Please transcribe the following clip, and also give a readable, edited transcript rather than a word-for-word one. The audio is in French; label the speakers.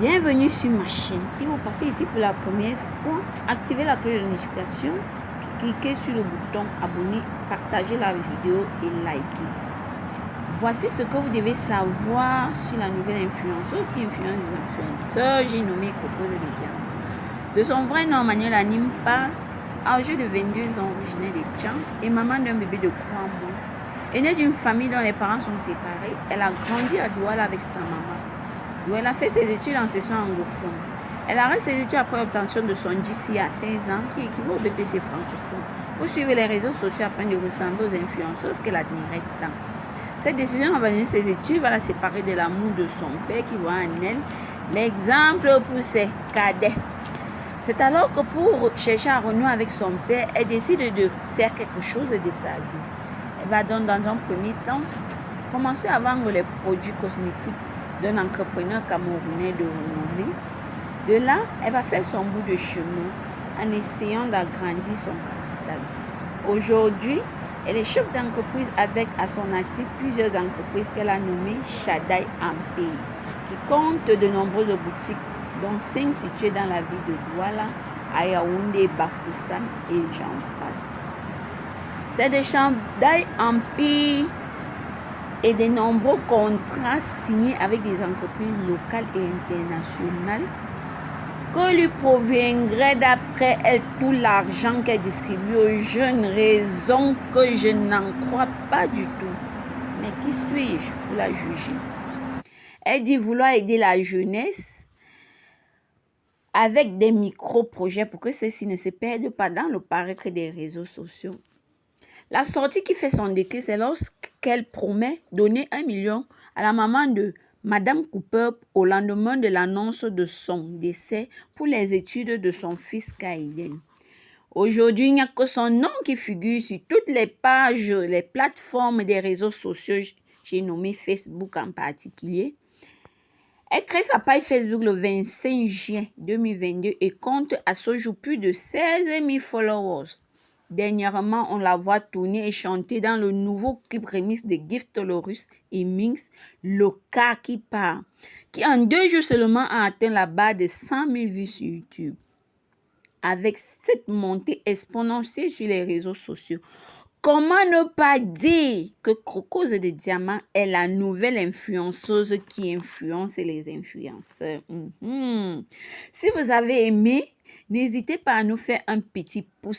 Speaker 1: Bienvenue sur ma chaîne. Si vous passez ici pour la première fois, activez la cloche de notification, cliquez sur le bouton abonner, partagez la vidéo et likez. Voici ce que vous devez savoir sur la nouvelle influenceuse qui influence les influenceurs. J'ai nommé Coco des Diamants. De son vrai nom, Manuel Animpa, âgée de 22 ans, originaire de Tchang et maman d'un bébé de 3 mois. Elle est née d'une famille dont les parents sont séparés. Elle a grandi à Douala avec sa maman, où elle a fait ses études en session anglophone. Elle arrête ses études après l'obtention de son GC à 16 ans, qui équivaut au BPC francophone, pour suivre les réseaux sociaux afin de ressembler aux influenceuses qu'elle admirait tant. Cette décision d'abandonner ses études va la séparer de l'amour de son père, qui voit en elle l'exemple pour ses cadets. C'est alors que pour chercher à renouer avec son père, elle décide de faire quelque chose de sa vie. Elle va donc dans un premier temps commencer à vendre les produits cosmétiques d'un entrepreneur camerounais de renommée. De là, elle va faire son bout de chemin en essayant d'agrandir son capital. Aujourd'hui, elle est chef d'entreprise avec à son actif plusieurs entreprises qu'elle a nommées Shadai Empire, qui compte de nombreuses boutiques, dont 5 situées dans la ville de Douala, à Yaoundé, Bafoussam et j'en passe. C'est de Shadai Empire et de nombreux contrats signés avec des entreprises locales et internationales que lui proviendrait d'après elle tout l'argent qu'elle distribue aux jeunes, raison que je n'en crois pas du tout. Mais qui suis-je pour la juger? Elle dit vouloir aider la jeunesse avec des micro-projets pour que ceux-ci ne se perdent pas dans le paraître des réseaux sociaux. La sortie qui fait son déclic, c'est lorsqu'elle promet donner 1 million à la maman de Madame Cooper au lendemain de l'annonce de son décès pour les études de son fils Kaiden. Aujourd'hui, il n'y a que son nom qui figure sur toutes les pages, les plateformes des réseaux sociaux, j'ai nommé Facebook en particulier. Elle crée sa page Facebook le 25 juin 2022 et compte à ce jour plus de 16 000 followers. Dernièrement, on la voit tourner et chanter dans le nouveau clip remix de Gift Lorus et Minx, Le cas qui part, qui en 2 jours seulement a atteint la barre de 100 000 vues sur YouTube. Avec cette montée exponentielle sur les réseaux sociaux, comment ne pas dire que Coco des Diamants est la nouvelle influenceuse qui influence les influenceurs? Si vous avez aimé, n'hésitez pas à nous faire un petit pouce